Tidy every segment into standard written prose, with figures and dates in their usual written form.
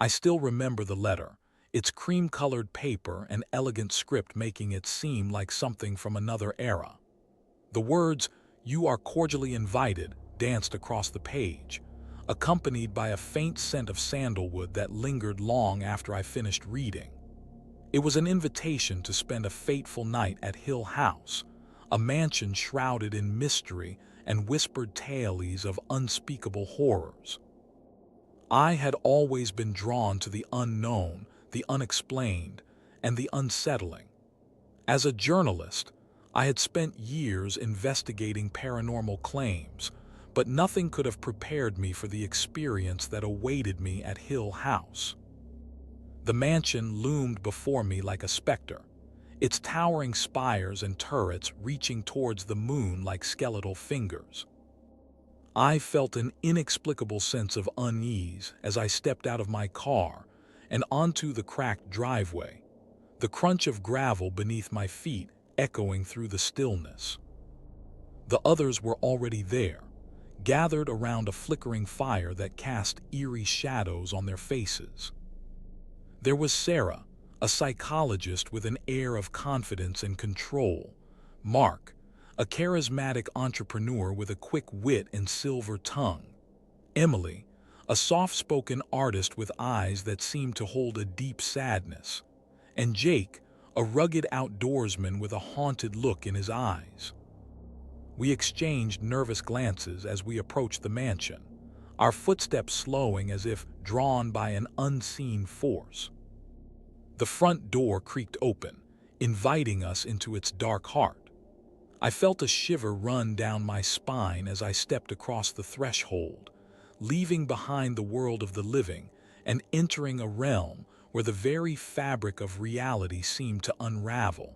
I still remember the letter, its cream-colored paper and elegant script making it seem like something from another era. The words, "You are cordially invited," danced across the page, accompanied by a faint scent of sandalwood that lingered long after I finished reading. It was an invitation to spend a fateful night at Hill House, a mansion shrouded in mystery and whispered tales of unspeakable horrors. I had always been drawn to the unknown, the unexplained, and the unsettling. As a journalist, I had spent years investigating paranormal claims, but nothing could have prepared me for the experience that awaited me at Hill House. The mansion loomed before me like a specter, its towering spires and turrets reaching towards the moon like skeletal fingers. I felt an inexplicable sense of unease as I stepped out of my car and onto the cracked driveway, the crunch of gravel beneath my feet echoing through the stillness. The others were already there, gathered around a flickering fire that cast eerie shadows on their faces. There was Sarah, a psychologist with an air of confidence and control, Mark, a charismatic entrepreneur with a quick wit and silver tongue, Emily, a soft-spoken artist with eyes that seemed to hold a deep sadness, and Jake, a rugged outdoorsman with a haunted look in his eyes. We exchanged nervous glances as we approached the mansion, our footsteps slowing as if drawn by an unseen force. The front door creaked open, inviting us into its dark heart. I felt a shiver run down my spine as I stepped across the threshold, leaving behind the world of the living and entering a realm where the very fabric of reality seemed to unravel.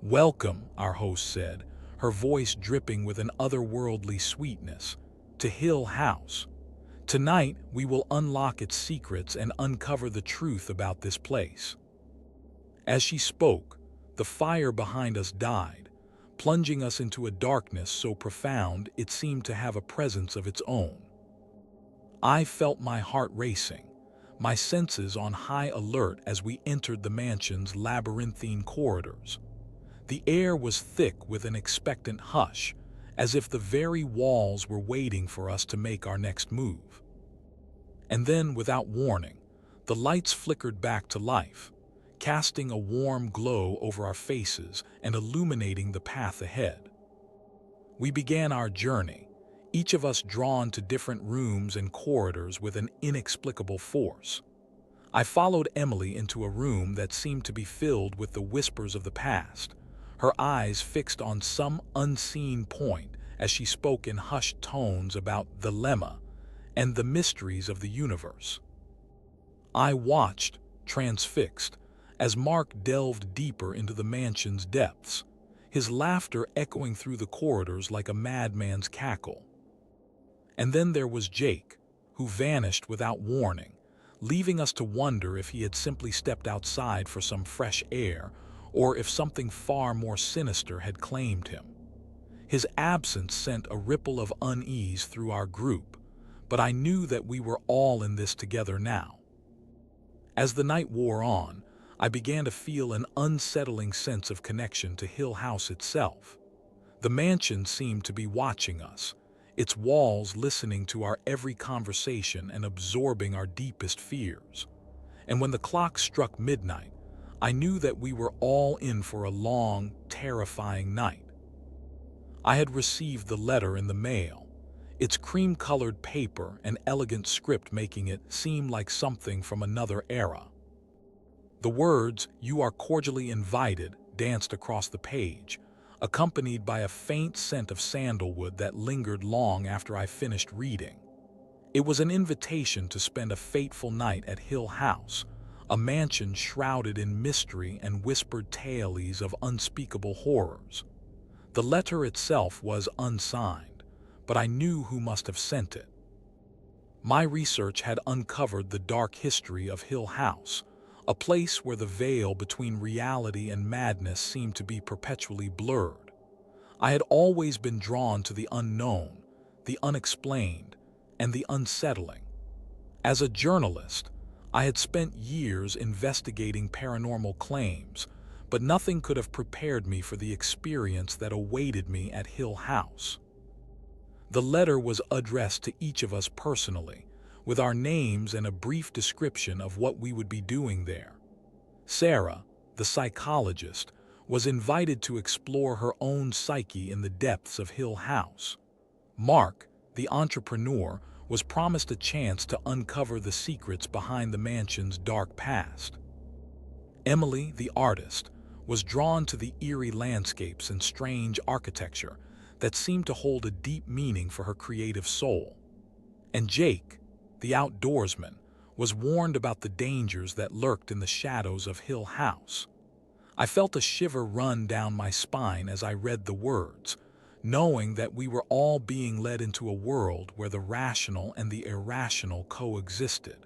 "Welcome," our host said, her voice dripping with an otherworldly sweetness, "to Hill House. Tonight, we will unlock its secrets and uncover the truth about this place." As she spoke, the fire behind us died, plunging us into a darkness so profound it seemed to have a presence of its own. I felt my heart racing, my senses on high alert as we entered the mansion's labyrinthine corridors. The air was thick with an expectant hush, as if the very walls were waiting for us to make our next move. And then, without warning, the lights flickered back to life, casting a warm glow over our faces and illuminating the path ahead. We began our journey, each of us drawn to different rooms and corridors with an inexplicable force. I followed Emily into a room that seemed to be filled with the whispers of the past, her eyes fixed on some unseen point as she spoke in hushed tones about Thelema and the mysteries of the universe. I watched, transfixed, as Mark delved deeper into the mansion's depths, his laughter echoing through the corridors like a madman's cackle. And then there was Jake, who vanished without warning, leaving us to wonder if he had simply stepped outside for some fresh air or if something far more sinister had claimed him. His absence sent a ripple of unease through our group, but I knew that we were all in this together now. As the night wore on, I began to feel an unsettling sense of connection to Hill House itself. The mansion seemed to be watching us, its walls listening to our every conversation and absorbing our deepest fears. And when the clock struck midnight, I knew that we were all in for a long, terrifying night. I had received the letter in the mail, its cream-colored paper and elegant script making it seem like something from another era. The words, "You are cordially invited," danced across the page, accompanied by a faint scent of sandalwood that lingered long after I finished reading. It was an invitation to spend a fateful night at Hill House, a mansion shrouded in mystery and whispered tales of unspeakable horrors. The letter itself was unsigned, but I knew who must have sent it. My research had uncovered the dark history of Hill House, a place where the veil between reality and madness seemed to be perpetually blurred. I had always been drawn to the unknown, the unexplained, and the unsettling. As a journalist, I had spent years investigating paranormal claims, but nothing could have prepared me for the experience that awaited me at Hill House. The letter was addressed to each of us personally, with our names and a brief description of what we would be doing there. Sarah, the psychologist, was invited to explore her own psyche in the depths of Hill House. Mark, the entrepreneur, was promised a chance to uncover the secrets behind the mansion's dark past. Emily, the artist, was drawn to the eerie landscapes and strange architecture that seemed to hold a deep meaning for her creative soul. And Jake, the outdoorsman, was warned about the dangers that lurked in the shadows of Hill House. I felt a shiver run down my spine as I read the words, knowing that we were all being led into a world where the rational and the irrational coexisted.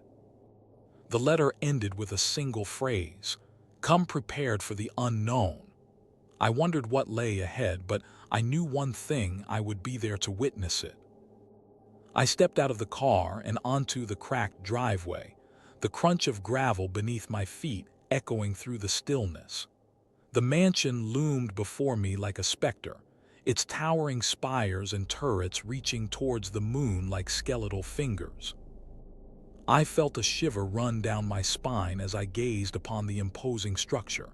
The letter ended with a single phrase, "Come prepared for the unknown." I wondered what lay ahead, but I knew one thing: I would be there to witness it. I stepped out of the car and onto the cracked driveway, the crunch of gravel beneath my feet echoing through the stillness. The mansion loomed before me like a specter, its towering spires and turrets reaching towards the moon like skeletal fingers. I felt a shiver run down my spine as I gazed upon the imposing structure,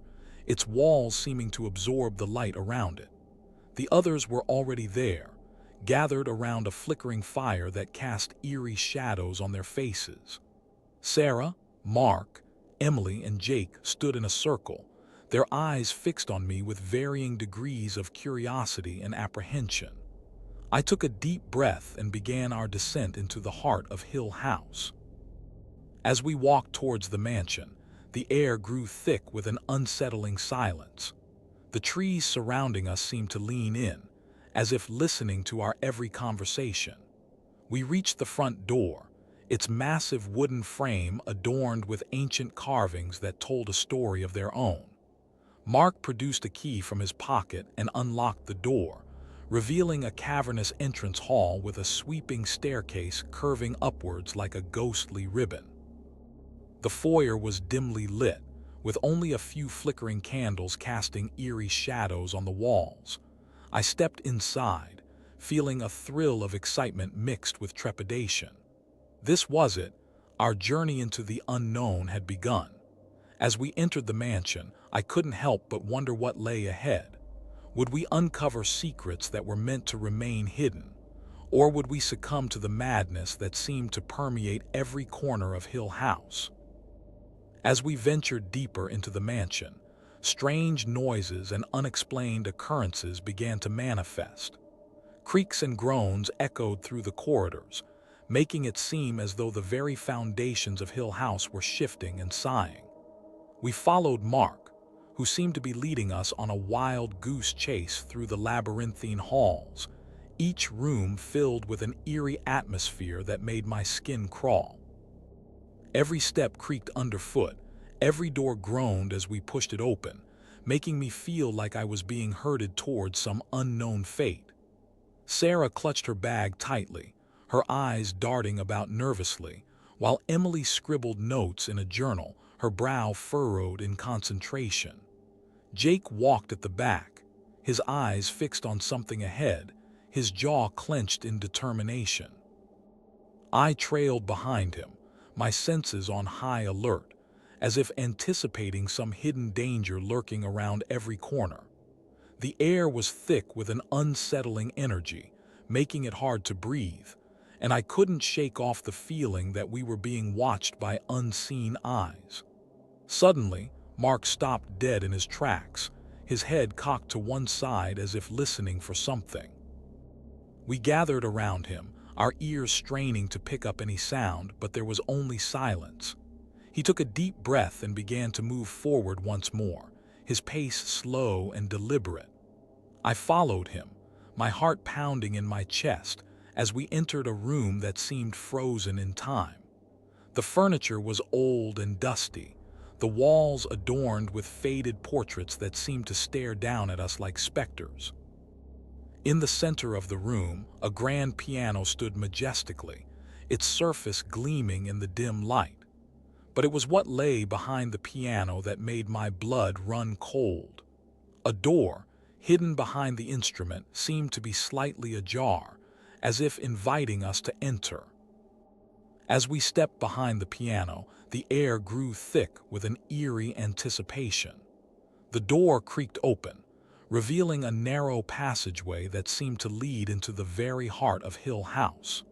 its walls seeming to absorb the light around it. The others were already there, gathered around a flickering fire that cast eerie shadows on their faces. Sarah, Mark, Emily, and Jake stood in a circle, their eyes fixed on me with varying degrees of curiosity and apprehension. I took a deep breath and began our descent into the heart of Hill House. As we walked towards the mansion, the air grew thick with an unsettling silence. The trees surrounding us seemed to lean in, as if listening to our every conversation. We reached the front door, its massive wooden frame adorned with ancient carvings that told a story of their own. Mark produced a key from his pocket and unlocked the door, revealing a cavernous entrance hall with a sweeping staircase curving upwards like a ghostly ribbon. The foyer was dimly lit, with only a few flickering candles casting eerie shadows on the walls. I stepped inside, feeling a thrill of excitement mixed with trepidation. This was it. Our journey into the unknown had begun. As we entered the mansion, I couldn't help but wonder what lay ahead. Would we uncover secrets that were meant to remain hidden? Or would we succumb to the madness that seemed to permeate every corner of Hill House? As we ventured deeper into the mansion, strange noises and unexplained occurrences began to manifest. Creaks and groans echoed through the corridors, making it seem as though the very foundations of Hill House were shifting and sighing. We followed Mark, who seemed to be leading us on a wild goose chase through the labyrinthine halls, each room filled with an eerie atmosphere that made my skin crawl. Every step creaked underfoot, every door groaned as we pushed it open, making me feel like I was being herded towards some unknown fate. Sarah clutched her bag tightly, her eyes darting about nervously, while Emily scribbled notes in a journal, her brow furrowed in concentration. Jake walked at the back, his eyes fixed on something ahead, his jaw clenched in determination. I trailed behind him, my senses on high alert, as if anticipating some hidden danger lurking around every corner. The air was thick with an unsettling energy, making it hard to breathe, and I couldn't shake off the feeling that we were being watched by unseen eyes. Suddenly, Mark stopped dead in his tracks, his head cocked to one side as if listening for something. We gathered around him, our ears straining to pick up any sound, but there was only silence. He took a deep breath and began to move forward once more, his pace slow and deliberate. I followed him, my heart pounding in my chest, as we entered a room that seemed frozen in time. The furniture was old and dusty, the walls adorned with faded portraits that seemed to stare down at us like specters. In the center of the room, a grand piano stood majestically, its surface gleaming in the dim light. but it was what lay behind the piano that made my blood run cold. A door, hidden behind the instrument, seemed to be slightly ajar, as if inviting us to enter. As we stepped behind the piano, the air grew thick with an eerie anticipation. The door creaked open, revealing a narrow passageway that seemed to lead into the very heart of Hill House.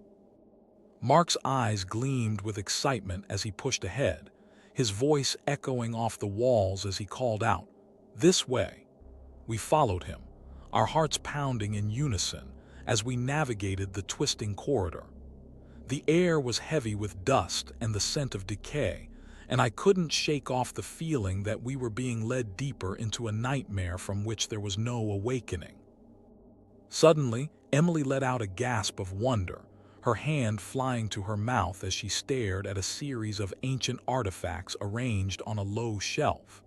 Mark's eyes gleamed with excitement as he pushed ahead, his voice echoing off the walls as he called out, "This way." We followed him, our hearts pounding in unison as we navigated the twisting corridor. The air was heavy with dust and the scent of decay, and I couldn't shake off the feeling that we were being led deeper into a nightmare from which there was no awakening. Suddenly, Emily let out a gasp of wonder, her hand flying to her mouth as she stared at a series of ancient artifacts arranged on a low shelf.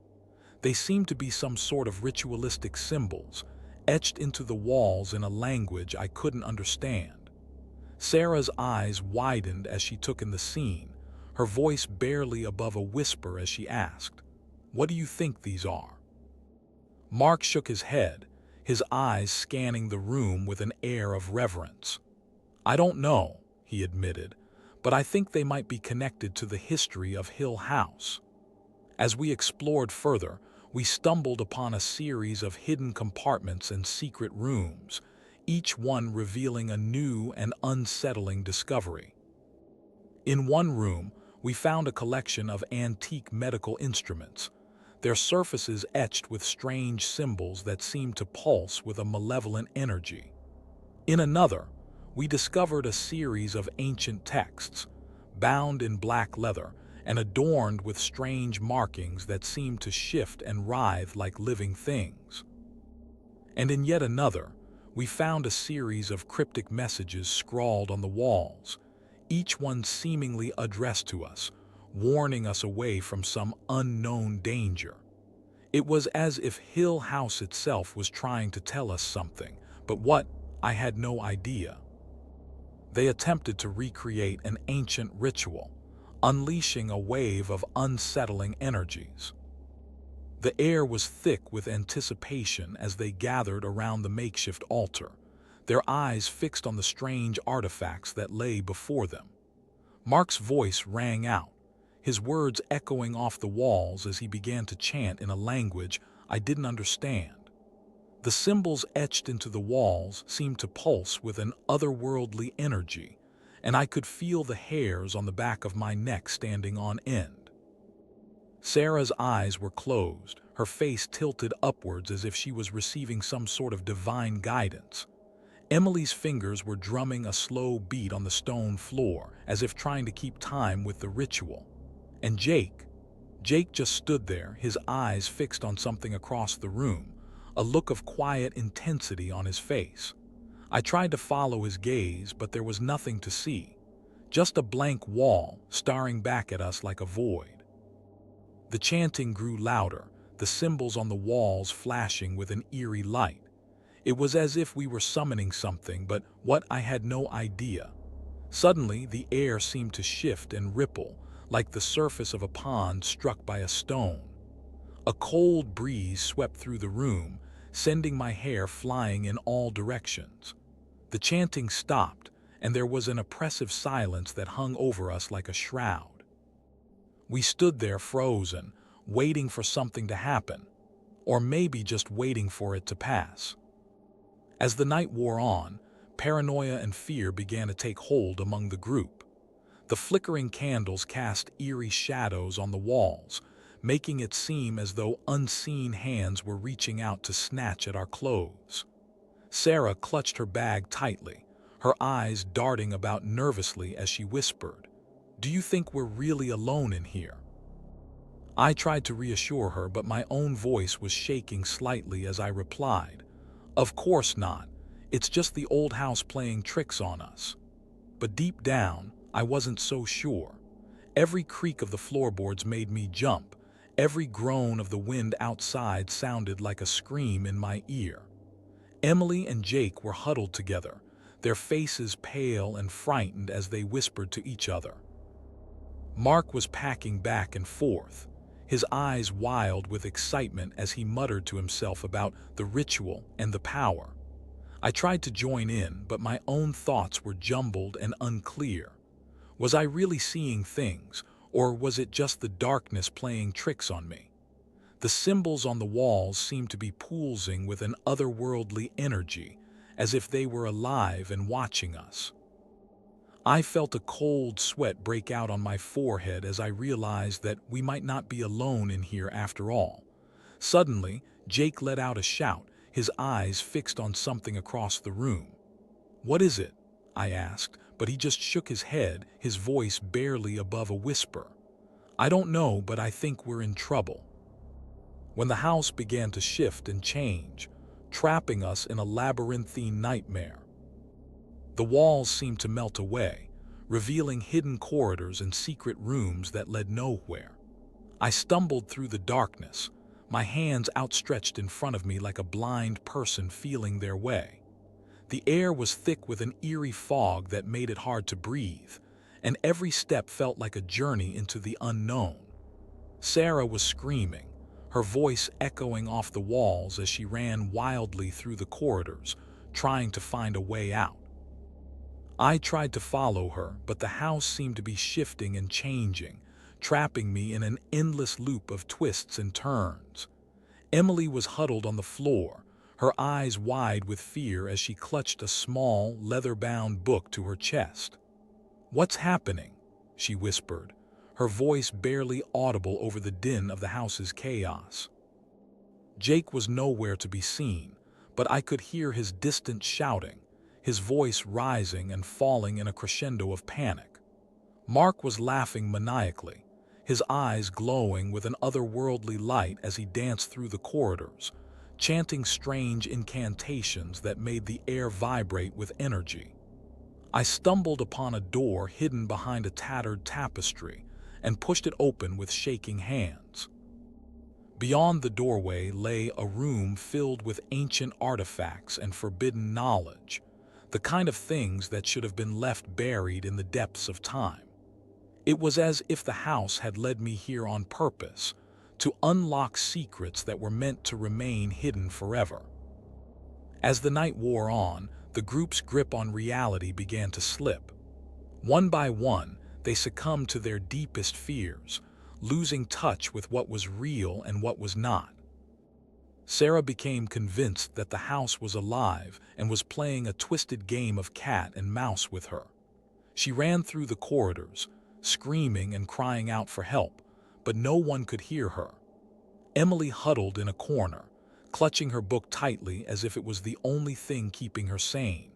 They seemed to be some sort of ritualistic symbols, etched into the walls in a language I couldn't understand. Sarah's eyes widened as she took in the scene, her voice barely above a whisper as she asked, "What do you think these are?" Mark shook his head, his eyes scanning the room with an air of reverence. "I don't know," he admitted, "but I think they might be connected to the history of Hill House." As we explored further, we stumbled upon a series of hidden compartments and secret rooms, each one revealing a new and unsettling discovery. In one room, we found a collection of antique medical instruments, their surfaces etched with strange symbols that seemed to pulse with a malevolent energy. In another, we discovered a series of ancient texts, bound in black leather and adorned with strange markings that seemed to shift and writhe like living things. And in yet another, we found a series of cryptic messages scrawled on the walls, each one seemingly addressed to us, warning us away from some unknown danger. It was as if Hill House itself was trying to tell us something, but what, I had no idea. They attempted to recreate an ancient ritual, unleashing a wave of unsettling energies. The air was thick with anticipation as they gathered around the makeshift altar, their eyes fixed on the strange artifacts that lay before them. Mark's voice rang out, his words echoing off the walls as he began to chant in a language I didn't understand. The symbols etched into the walls seemed to pulse with an otherworldly energy, and I could feel the hairs on the back of my neck standing on end. Sarah's eyes were closed, her face tilted upwards as if she was receiving some sort of divine guidance. Emily's fingers were drumming a slow beat on the stone floor, as if trying to keep time with the ritual. And Jake just stood there, his eyes fixed on something across the room, a look of quiet intensity on his face. I tried to follow his gaze, but there was nothing to see, just a blank wall staring back at us like a void. The chanting grew louder, the symbols on the walls flashing with an eerie light. It was as if we were summoning something, but what, I had no idea. Suddenly, the air seemed to shift and ripple, like the surface of a pond struck by a stone. A cold breeze swept through the room, sending my hair flying in all directions. The chanting stopped, and there was an oppressive silence that hung over us like a shroud. We stood there frozen, waiting for something to happen, or maybe just waiting for it to pass. As the night wore on, paranoia and fear began to take hold among the group. The flickering candles cast eerie shadows on the walls, making it seem as though unseen hands were reaching out to snatch at our clothes. Sarah clutched her bag tightly, her eyes darting about nervously as she whispered, "Do you think we're really alone in here?" I tried to reassure her, but my own voice was shaking slightly as I replied, "Of course not. It's just the old house playing tricks on us." But deep down, I wasn't so sure. Every creak of the floorboards made me jump. Every groan of the wind outside sounded like a scream in my ear. Emily and Jake were huddled together, their faces pale and frightened as they whispered to each other. Mark was packing back and forth, his eyes wild with excitement as he muttered to himself about the ritual and the power. I tried to join in, but my own thoughts were jumbled and unclear. Was I really seeing things, or was it just the darkness playing tricks on me? The symbols on the walls seemed to be pulsing with an otherworldly energy, as if they were alive and watching us. I felt a cold sweat break out on my forehead as I realized that we might not be alone in here after all. Suddenly, Jake let out a shout, his eyes fixed on something across the room. "What is it?" I asked, but he just shook his head, his voice barely above a whisper. "I don't know, but I think we're in trouble." When the house began to shift and change, trapping us in a labyrinthine nightmare. The walls seemed to melt away, revealing hidden corridors and secret rooms that led nowhere. I stumbled through the darkness, my hands outstretched in front of me like a blind person feeling their way. The air was thick with an eerie fog that made it hard to breathe, and every step felt like a journey into the unknown. Sarah was screaming, her voice echoing off the walls as she ran wildly through the corridors, trying to find a way out. I tried to follow her, but the house seemed to be shifting and changing, trapping me in an endless loop of twists and turns. Emily was huddled on the floor, her eyes wide with fear as she clutched a small, leather-bound book to her chest. "What's happening?" she whispered, her voice barely audible over the din of the house's chaos. Jake was nowhere to be seen, but I could hear his distant shouting, his voice rising and falling in a crescendo of panic. Mark was laughing maniacally, his eyes glowing with an otherworldly light as he danced through the corridors, chanting strange incantations that made the air vibrate with energy. I stumbled upon a door hidden behind a tattered tapestry and pushed it open with shaking hands. Beyond the doorway lay a room filled with ancient artifacts and forbidden knowledge, the kind of things that should have been left buried in the depths of time. It was as if the house had led me here on purpose, to unlock secrets that were meant to remain hidden forever. As the night wore on, the group's grip on reality began to slip. One by one, they succumbed to their deepest fears, losing touch with what was real and what was not. Sarah became convinced that the house was alive and was playing a twisted game of cat and mouse with her. She ran through the corridors, screaming and crying out for help, but no one could hear her. Emily huddled in a corner, clutching her book tightly as if it was the only thing keeping her sane.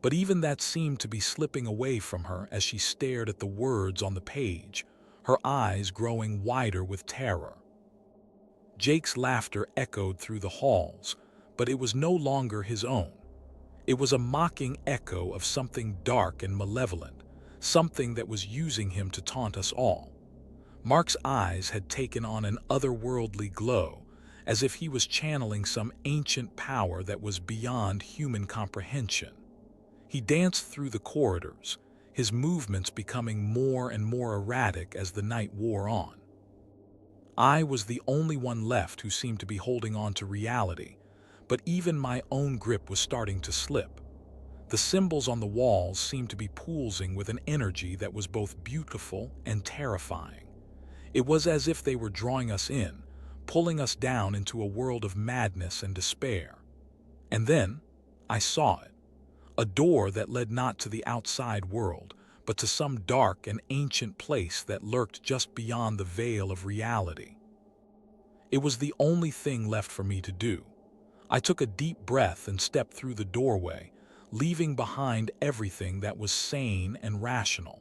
But even that seemed to be slipping away from her as she stared at the words on the page, her eyes growing wider with terror. Jake's laughter echoed through the halls, but it was no longer his own. It was a mocking echo of something dark and malevolent, something that was using him to taunt us all. Mark's eyes had taken on an otherworldly glow, as if he was channeling some ancient power that was beyond human comprehension. He danced through the corridors, his movements becoming more and more erratic as the night wore on. I was the only one left who seemed to be holding on to reality, but even my own grip was starting to slip. The symbols on the walls seemed to be pulsing with an energy that was both beautiful and terrifying. It was as if they were drawing us in, pulling us down into a world of madness and despair. And then, I saw it. A door that led not to the outside world, but to some dark and ancient place that lurked just beyond the veil of reality. It was the only thing left for me to do. I took a deep breath and stepped through the doorway, leaving behind everything that was sane and rational.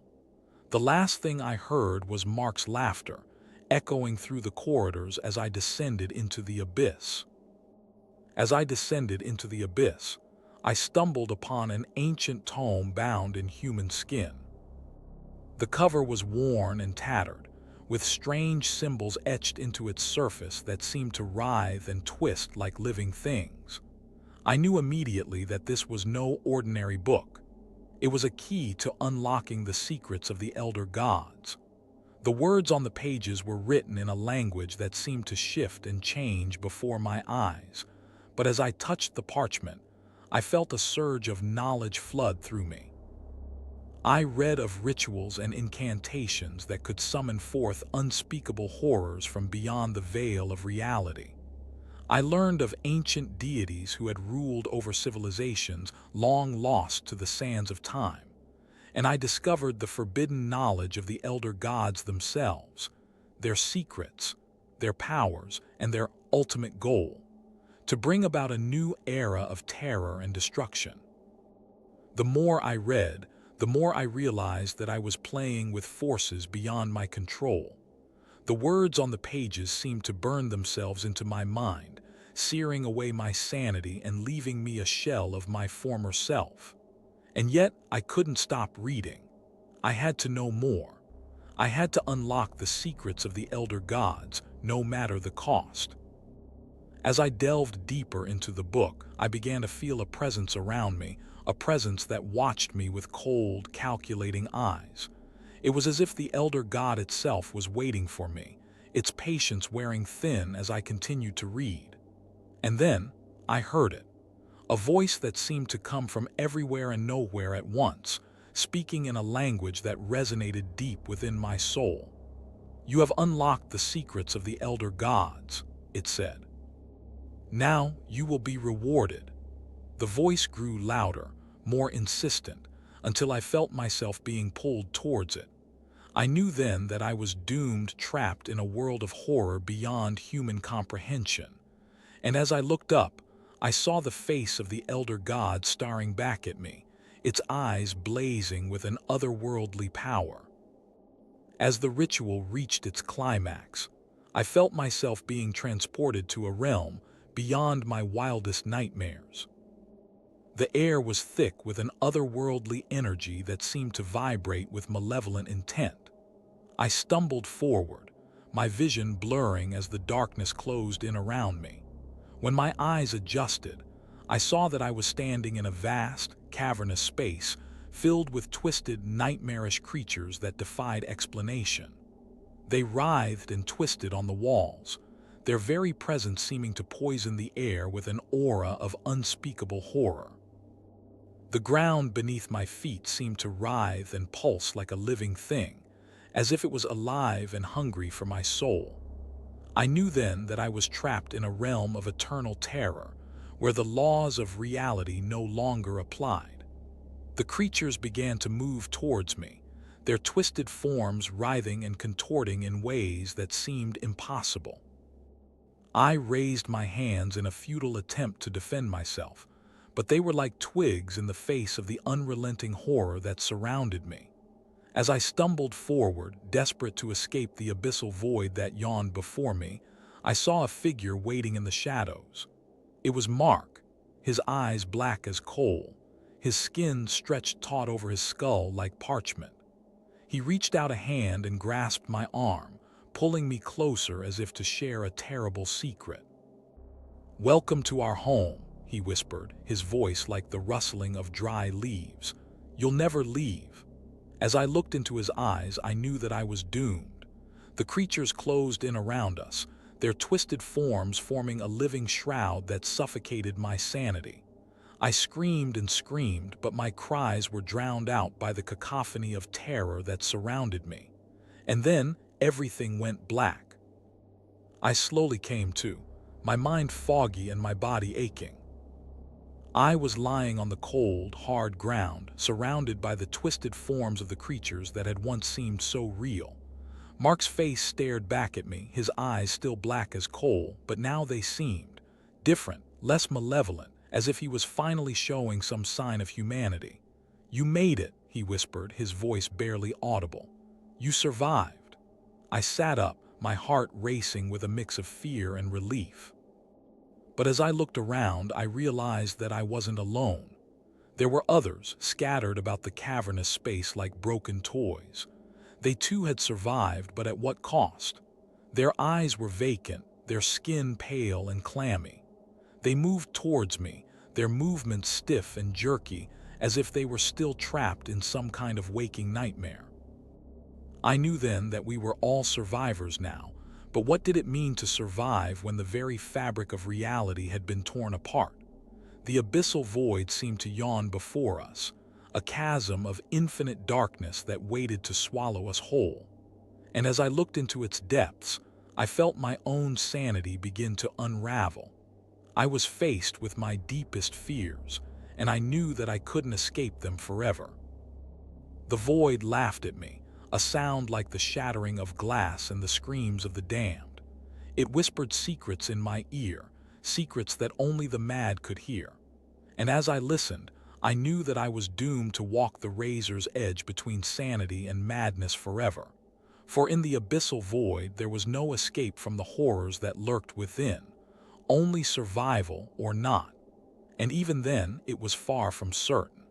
The last thing I heard was Mark's laughter, echoing through the corridors as I descended into the abyss. As I descended into the abyss, I stumbled upon an ancient tome bound in human skin. The cover was worn and tattered, with strange symbols etched into its surface that seemed to writhe and twist like living things. I knew immediately that this was no ordinary book. It was a key to unlocking the secrets of the elder gods. The words on the pages were written in a language that seemed to shift and change before my eyes, but as I touched the parchment, I felt a surge of knowledge flood through me. I read of rituals and incantations that could summon forth unspeakable horrors from beyond the veil of reality. I learned of ancient deities who had ruled over civilizations long lost to the sands of time, and I discovered the forbidden knowledge of the elder gods themselves, their secrets, their powers, and their ultimate goal, to bring about a new era of terror and destruction. The more I read, the more I realized that I was playing with forces beyond my control. The words on the pages seemed to burn themselves into my mind, searing away my sanity and leaving me a shell of my former self. And yet, I couldn't stop reading. I had to know more. I had to unlock the secrets of the elder gods, no matter the cost. As I delved deeper into the book, I began to feel a presence around me, a presence that watched me with cold, calculating eyes. It was as if the elder god itself was waiting for me, its patience wearing thin as I continued to read. And then, I heard it. A voice that seemed to come from everywhere and nowhere at once, speaking in a language that resonated deep within my soul. "You have unlocked the secrets of the elder gods," it said. "Now you will be rewarded." The voice grew louder, more insistent, until I felt myself being pulled towards it. I knew then that I was doomed, trapped in a world of horror beyond human comprehension. And as I looked up, I saw the face of the elder god staring back at me, its eyes blazing with an otherworldly power. As the ritual reached its climax, I felt myself being transported to a realm beyond my wildest nightmares. The air was thick with an otherworldly energy that seemed to vibrate with malevolent intent. I stumbled forward, my vision blurring as the darkness closed in around me. When my eyes adjusted, I saw that I was standing in a vast, cavernous space filled with twisted, nightmarish creatures that defied explanation. They writhed and twisted on the walls, their very presence seeming to poison the air with an aura of unspeakable horror. The ground beneath my feet seemed to writhe and pulse like a living thing, as if it was alive and hungry for my soul. I knew then that I was trapped in a realm of eternal terror, where the laws of reality no longer applied. The creatures began to move towards me, their twisted forms writhing and contorting in ways that seemed impossible. I raised my hands in a futile attempt to defend myself, but they were like twigs in the face of the unrelenting horror that surrounded me. As I stumbled forward, desperate to escape the abyssal void that yawned before me, I saw a figure waiting in the shadows. It was Mark, his eyes black as coal, his skin stretched taut over his skull like parchment. He reached out a hand and grasped my arm, pulling me closer as if to share a terrible secret. "Welcome to our home," he whispered, his voice like the rustling of dry leaves. "You'll never leave." As I looked into his eyes, I knew that I was doomed. The creatures closed in around us, their twisted forms forming a living shroud that suffocated my sanity. I screamed and screamed, but my cries were drowned out by the cacophony of terror that surrounded me. And then everything went black. I slowly came to, my mind foggy and my body aching. I was lying on the cold, hard ground, surrounded by the twisted forms of the creatures that had once seemed so real. Mark's face stared back at me, his eyes still black as coal, but now they seemed different, less malevolent, as if he was finally showing some sign of humanity. "You made it," he whispered, his voice barely audible. "You survived." I sat up, my heart racing with a mix of fear and relief. But as I looked around, I realized that I wasn't alone. There were others scattered about the cavernous space like broken toys. They too had survived, but at what cost? Their eyes were vacant, their skin pale and clammy. They moved towards me, their movements stiff and jerky, as if they were still trapped in some kind of waking nightmare. I knew then that we were all survivors now, but what did it mean to survive when the very fabric of reality had been torn apart? The abyssal void seemed to yawn before us, a chasm of infinite darkness that waited to swallow us whole. And as I looked into its depths, I felt my own sanity begin to unravel. I was faced with my deepest fears, and I knew that I couldn't escape them forever. The void laughed at me, a sound like the shattering of glass and the screams of the damned. It whispered secrets in my ear, secrets that only the mad could hear. And as I listened, I knew that I was doomed to walk the razor's edge between sanity and madness forever. For in the abyssal void there was no escape from the horrors that lurked within, only survival or not. And even then, it was far from certain.